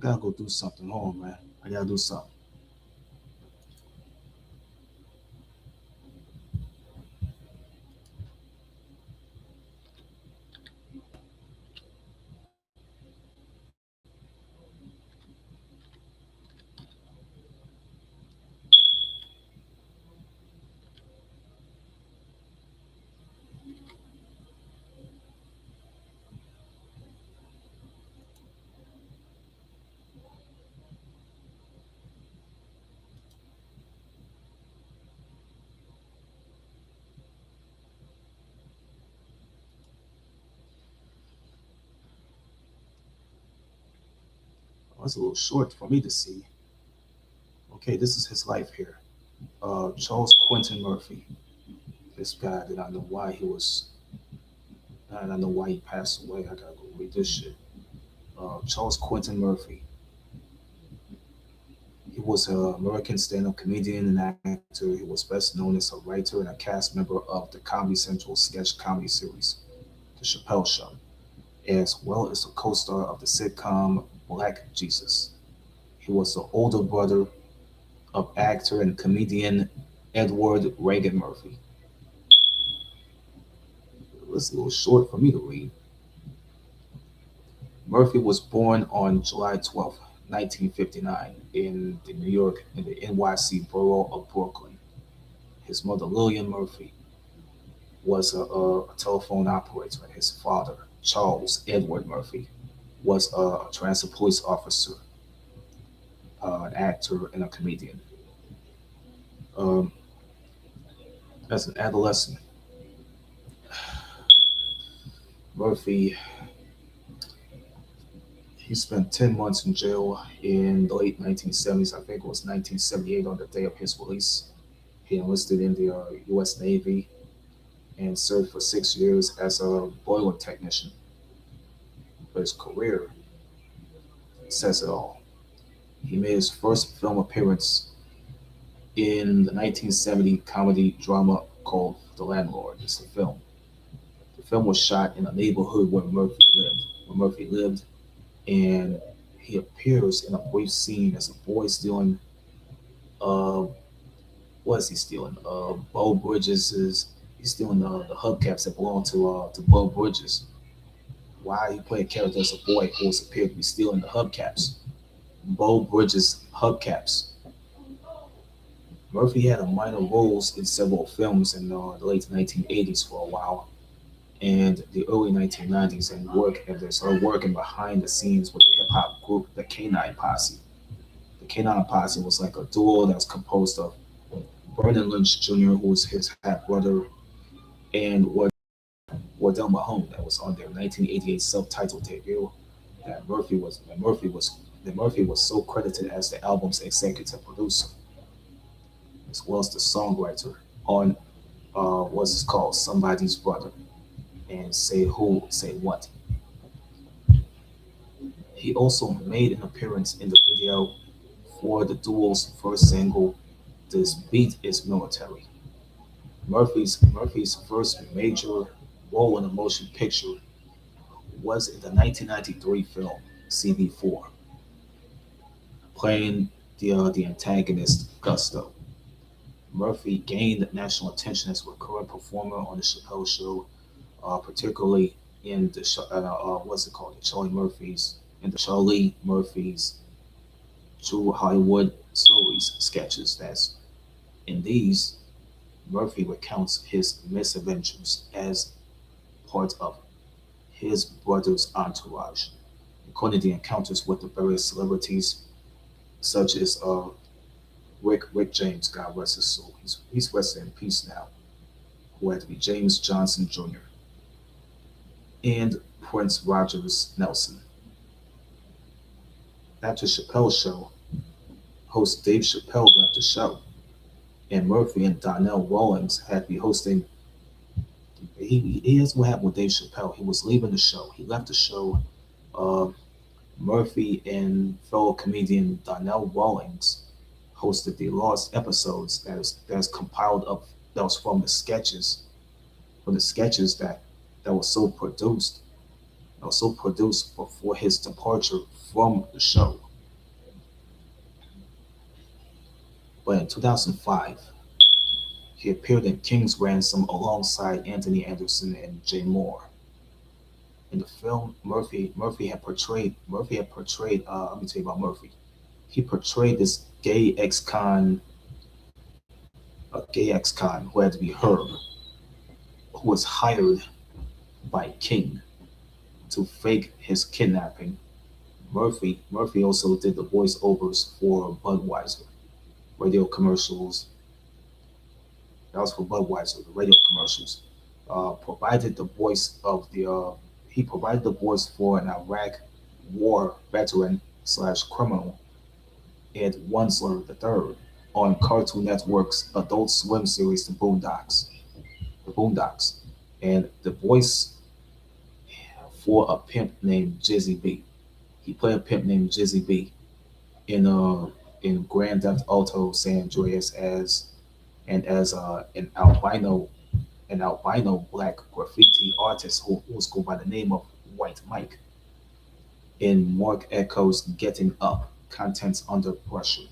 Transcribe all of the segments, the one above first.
I gotta go do something. Hold on, man. I gotta do something. Oh, it's a little short for me to see. Okay, this is his life here. Charles Quentin Murphy. This guy did not know why he was. I don't know why he passed away. I gotta go read this shit. Charles Quentin Murphy. He was an American stand-up comedian and actor. He was best known as a writer and a cast member of the Comedy Central sketch comedy series, The Chappelle Show, as well as the co-star of the sitcom Black Jesus. He was the older brother of actor and comedian Edward Reagan Murphy. It's a little short for me to read. Murphy was born on July 12th, 1959, in the NYC borough of Brooklyn. His mother, Lillian Murphy, was a telephone operator, and his father, Charles Edward Murphy, was a transit police officer, an actor, and a comedian. Um, as an adolescent, Murphy he spent 10 months in jail in the late 1970s. I think it was 1978 on the day of his release. He enlisted in the U.S. Navy and served for 6 years as a boiler technician. But his career says it all. He made his first film appearance in the 1970 comedy drama called The Landlord. It's the film. The film was shot in a neighborhood where Murphy lived, and he appears in a brief scene as a boy stealing. Uh, what is he stealing? Bo Bridges. He's stealing the hubcaps that belong to Bo Bridges. Why he played a character as a boy who was appeared to be stealing the hubcaps? Bo Bridges hubcaps. Murphy had a minor roles in several films in the late 1980s for a while and the early 1990s and started working behind the scenes with the hip hop group the Canine Posse. The Canine Posse was like a duo that was composed of Vernon Lynch Jr., who was his half brother, and Wardell Mahone, that was on their 1988 self-titled debut. That Murphy was that Murphy was that Murphy was so credited as the album's executive producer, as well as the songwriter on what's called Somebody's Brother and Say Who, Say What. He also made an appearance in the video for the duo's first single, This Beat Is Military. Murphy's first major role in a motion picture was in the 1993 film CB4, playing the antagonist Gusto. Murphy gained national attention as a recurring performer on the Chappelle Show, particularly in the what's it called, the Charlie Murphy's True Hollywood Stories sketches. That's in these Murphy recounts his misadventures as part of his brother's entourage, including the encounters with the various celebrities such as Rick James, God rest his soul. He's resting in peace now, who had to be James Johnson Jr., and Prince Rogers Nelson. After Chappelle's show, host Dave Chappelle left the show, and Murphy and Donnell Rawlings had to be hosting. Here's what happened with Dave Chappelle. He was leaving the show. He left the show. Uh, Murphy and fellow comedian Donnell Rawlings hosted the lost episodes that is compiled of that was from the sketches that was so produced before his departure from the show. But in 2005, he appeared in King's Ransom alongside Anthony Anderson and Jay Moore. In the film, let me tell you about Murphy. He portrayed this a gay ex-con who had to be Herb, who was hired by King to fake his kidnapping. Murphy also did the voiceovers for Budweiser radio commercials. That was for Budweiser, the radio commercials. Provided the voice of the He provided the voice for an Iraq war veteran slash criminal, Ed Wunsler III, on Cartoon Network's Adult Swim series The Boondocks, and the voice for a pimp named Jizzy B. He played a pimp named Jizzy B in in Grand Theft Auto San Andreas as an albino black graffiti artist who was called by the name of White Mike in Mark Echo's Getting Up, Contents Under Pressure.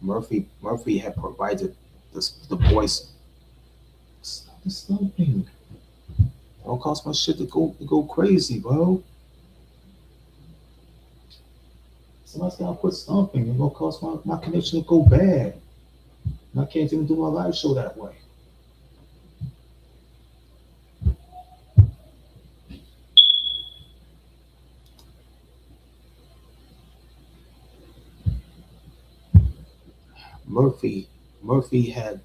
Murphy had provided the voice. Stop the stomping. Don't cause my shit to go crazy, bro. Somebody's gotta quit stomping. It's gonna cause my connection to go bad. And I can't even do my live show that way. Murphy Murphy had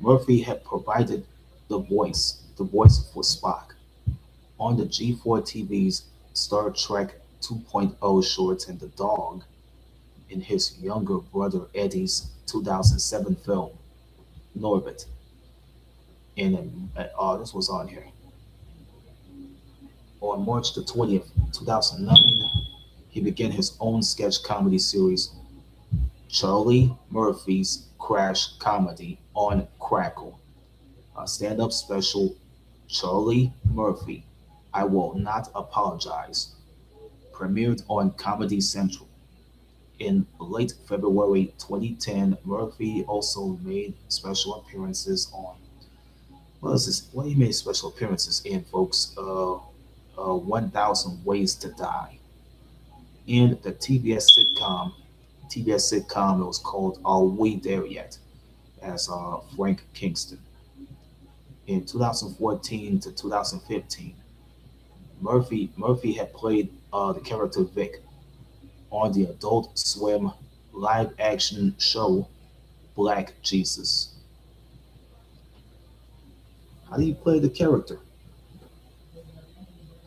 Murphy had provided the voice for Spock on the G4 TV's Star Trek 2.0 shorts and the dog in his younger brother Eddie's 2007 film Norbit. And this was on here. On March the 20th, 2009, he began his own sketch comedy series, Charlie Murphy's Crash Comedy on Crackle, a stand up special, Charlie Murphy, I Will Not Apologize, premiered on Comedy Central. In late February 2010, Murphy also made special appearances on what is this? What he made special appearances in, folks? 1,000 Ways to Die. In the TBS sitcom, it was called Are We There Yet? As Frank Kingston. In 2014 to 2015, Murphy had played the character Vic on the Adult Swim live action show Black Jesus. How do you play the character?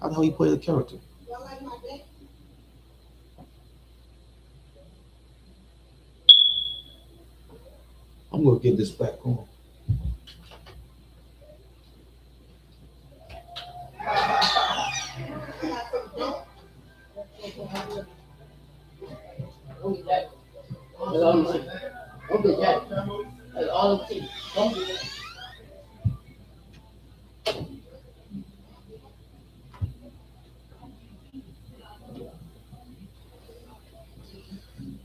How the hell you play the character? I'm gonna get this back on. Don't be that. That's all I'm saying. Don't be that. That's all I'm saying. Don't be that.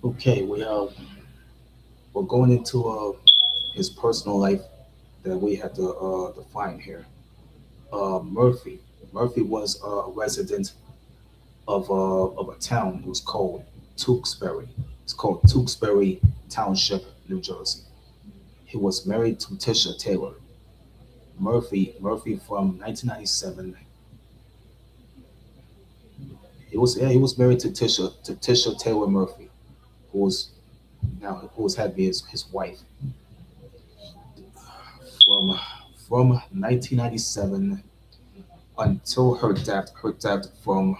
Okay, we're going into his personal life that we have to define here. Murphy was a resident of a town. It was called Tewksbury. It's called Tewksbury Township, New Jersey. He was married to Tisha Taylor. Murphy from 1997. He was married to Tisha Taylor Murphy, who was had to be his wife from 1997 until her death from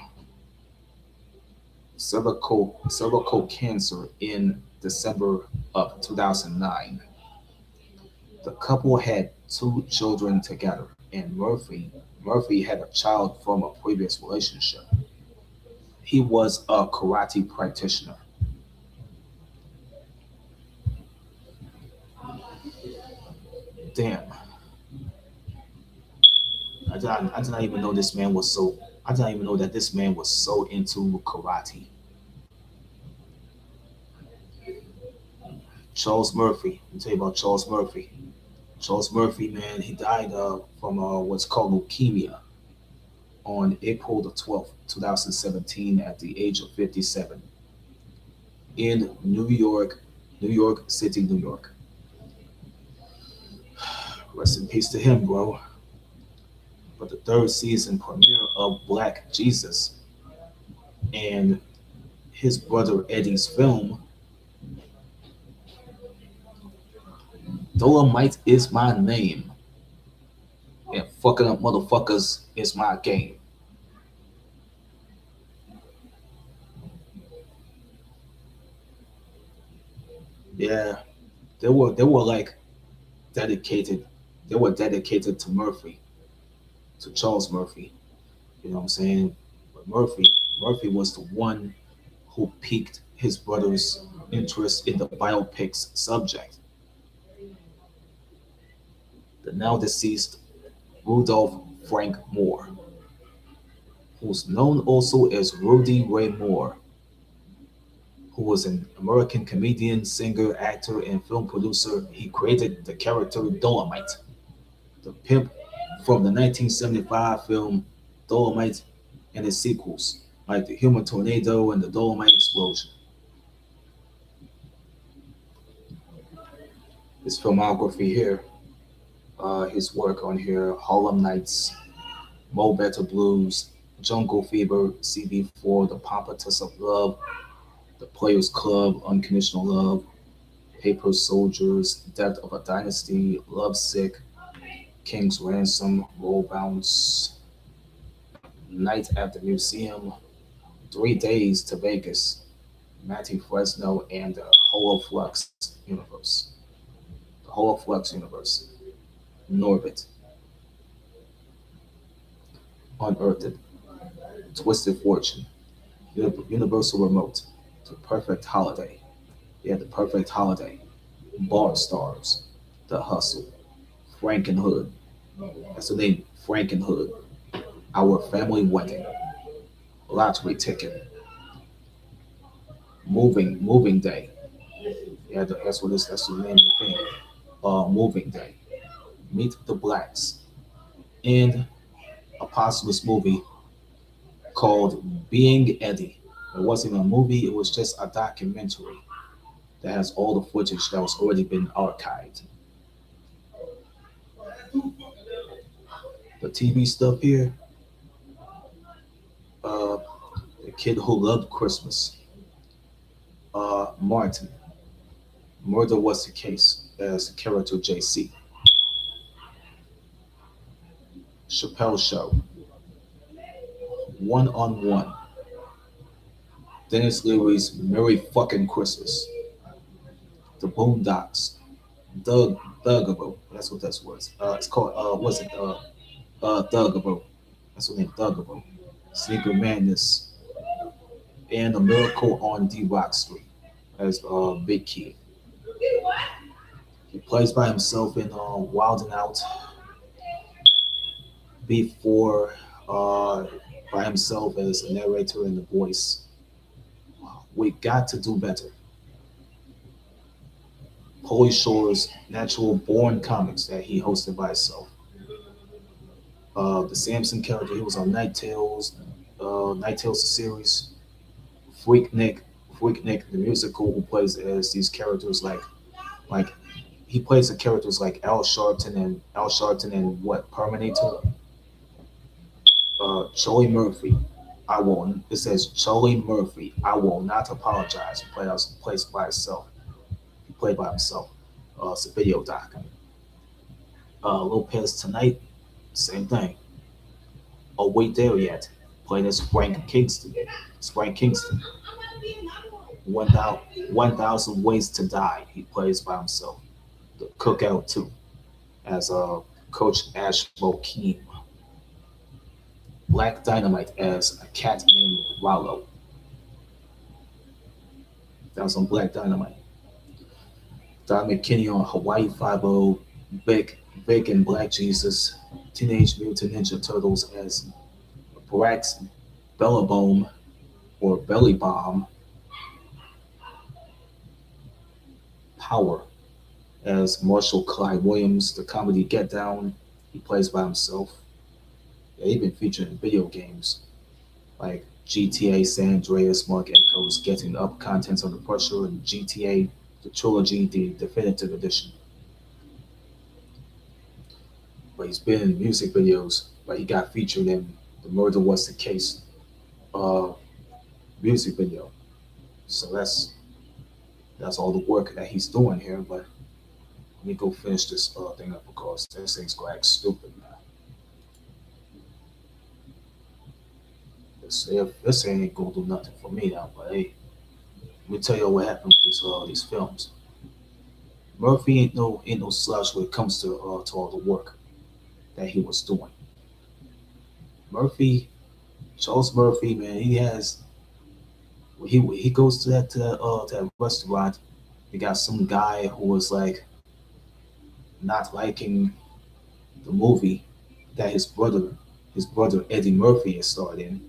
cervical cancer in December of 2009. The couple had two children together, and Murphy had a child from a previous relationship. He was a karate practitioner. Damn, I did not even know this man was so. I did not even know that this man was so into karate. Charles Murphy. Let me tell you about Charles Murphy. Charles Murphy, man, he died from what's called leukemia on April the 12th, 2017, at the age of 57 in New York City, New York. Rest in peace to him, bro. But the third season premiere of Black Jesus and his brother Eddie's film, Dolomite is my name, and fucking up motherfuckers is my game. Yeah, they were like dedicated. They were dedicated to Murphy, to Charles Murphy. You know what I'm saying? But Murphy was the one who piqued his brother's interest in the biopic's subject. The now deceased Rudolph Frank Moore, who's known also as Rudy Ray Moore, who was an American comedian, singer, actor, and film producer. He created the character Dolomite, the pimp from the 1975 film Dolomite and its sequels, like The Human Tornado and The Dolomite Explosion. His filmography here, his work on here, Harlem Nights, Mo Better Blues, Jungle Fever, CB4, The Pompatus of Love, The Players Club, Unconditional Love, Paper Soldiers, Death of a Dynasty, Love Sick, King's Ransom, Roll Bounce, Night at the Museum, 3 Days to Vegas, Matthew Fresno, and the Holoflux universe. The Holoflux universe. Norbit, Unearthed, Twisted Fortune, Universal Remote, The Perfect Holiday. Yeah, The Perfect Holiday. Bar Stars, The Hustle, Frankenhood. That's the name, Frankenhood. Our Family Wedding, Lottery Ticket, Moving Day. Yeah, that's what this. That's the name of the thing. Moving Day. Meet the Blacks, and a posthumous movie called Being Eddie. It wasn't a movie; it was just a documentary that has all the footage that was already been archived. The TV stuff here, uh, The Kid Who Loved Christmas, Martin, Murder Was the Case as character JC, Chappelle Show, One on One, Dennis Leary's Merry Fucking Christmas, The Boondocks, Thugable. That's what that was. It's called. What's it? Thugable. That's what name. Thugable. Sneaker Madness, and A Miracle on D Rock Street as Big Kid. He plays by himself in Wild and Out before by himself as a narrator and the voice. We got to do better. Pauly Shore's Natural Born Comics that he hosted by himself. The Samson character, he was on Night Tales the series. Freak Nick, Freak Nick the musical, who plays as these characters like he plays the characters like Al Sharpton and what Terminator. Charlie Murphy. I will. It says Charlie Murphy. I will not apologize. Plays by himself. He played by himself. It's a video doc. Lopez Tonight, same thing. Oh wait, there yet. Played as Frank Kingston. It's Frank Kingston. 1,000 Ways to Die. He plays by himself. The Cookout too, as Coach Ash Mokeem. Black Dynamite as a cat named Rollo. That was on Black Dynamite. Don McKinney on Hawaii Five-O, Vic and Black Jesus, Teenage Mutant Ninja Turtles as Brax Bellabome or Belly Bomb, Power as Marshall Clyde Williams. The comedy Get Down, he plays by himself. Yeah, he's been featured in video games like GTA San Andreas, Mark Echoes, Getting Up, Contents Under Pressure, and GTA, the trilogy, the definitive edition. But he's been in music videos, but he got featured in The Murder Was the Case uh, music video. So that's all the work that he's doing here. But let me go finish this thing up because this thing's going to act stupid, man. This ain't gonna do nothing for me now. But hey, let me tell you what happened with these films. Murphy ain't no slouch when it comes to all the work that he was doing. Murphy, Charles Murphy, man, he has when he goes to that restaurant. They got some guy who was like not liking the movie that his brother Eddie Murphy is starred in.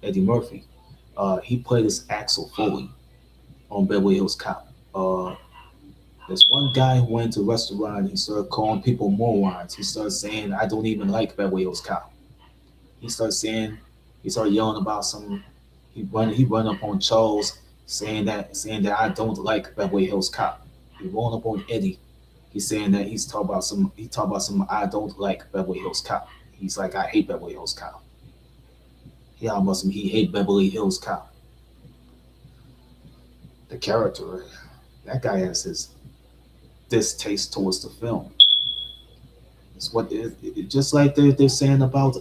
Eddie Murphy, he played as Axel Foley on Beverly Hills Cop. There's one guy who went to a restaurant. He started calling people morons. He started saying, "I don't even like Beverly Hills Cop." He started saying, he started yelling about some. He run up on Charles, saying that I don't like Beverly Hills Cop. He run up on Eddie. He's saying that he talk about some I don't like Beverly Hills Cop. He's like I hate Beverly Hills Cop. He hate Beverly Hills Cop. The character, that guy has his distaste towards the film. It's just like they're saying about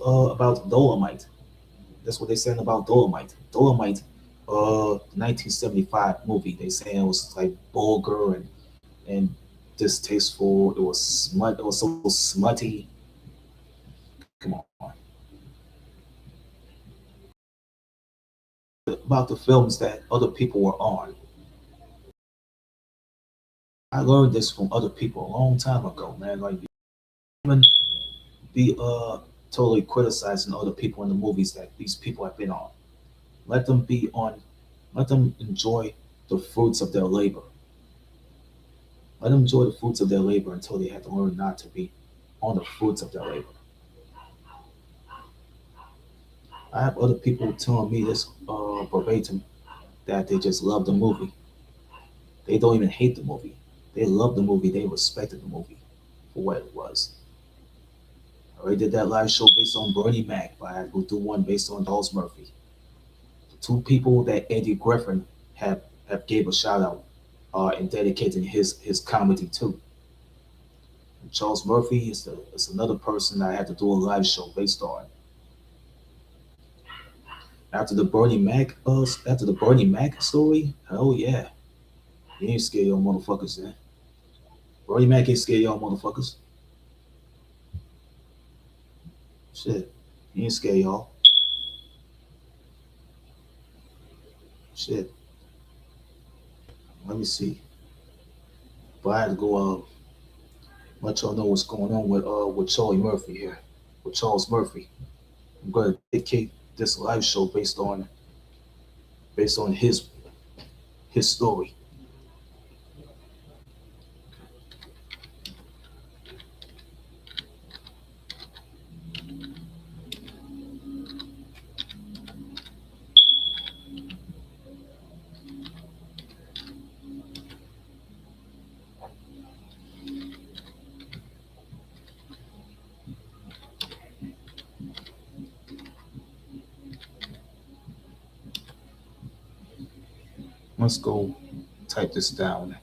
Dolomite. That's what they're saying about Dolomite. Dolomite, 1975 movie. They saying it was like vulgar and distasteful. It was smut. It was so smutty. Come on. About the films that other people were on. I learned this from other people a long time ago, man. Like even be totally criticizing other people in the movies that these people have been on. Let them be on. Let them enjoy the fruits of their labor. Let them enjoy the fruits of their labor until they have to learn not to be on the fruits of their labor. I have other people telling me this verbatim that they just love the movie. They don't even hate the movie. They love the movie. They respected the movie for what it was. I already did that live show based on Bernie Mac, but I will do one based on Charles Murphy. The two people that Eddie Griffin have gave a shout out and dedicating his comedy to. And Charles Murphy is another person I had to do a live show based on. After the Bernie Mac story, hell yeah, he ain't scared y'all motherfuckers, man. Bernie Mac ain't scared y'all motherfuckers. Shit, he ain't scared y'all. Shit, let me see. But I had to go let y'all know what's going on with Charlie Murphy here, with Charles Murphy. I'm gonna dedicate this live show based on his story. Let's go type this down.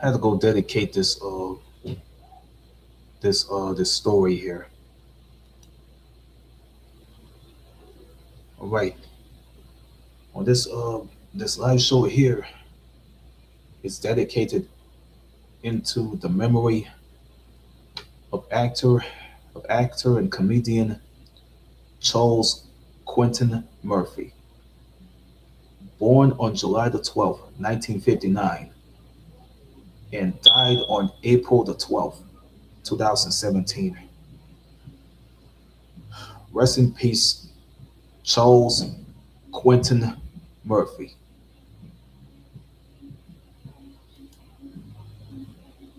had to go dedicate this story here. All right. On this live show here is dedicated into the memory of actor and comedian Charles Quentin Murphy, born on July the 12th, 1959, and died on April the 12th, 2017. Rest in peace, Charles Quentin Murphy.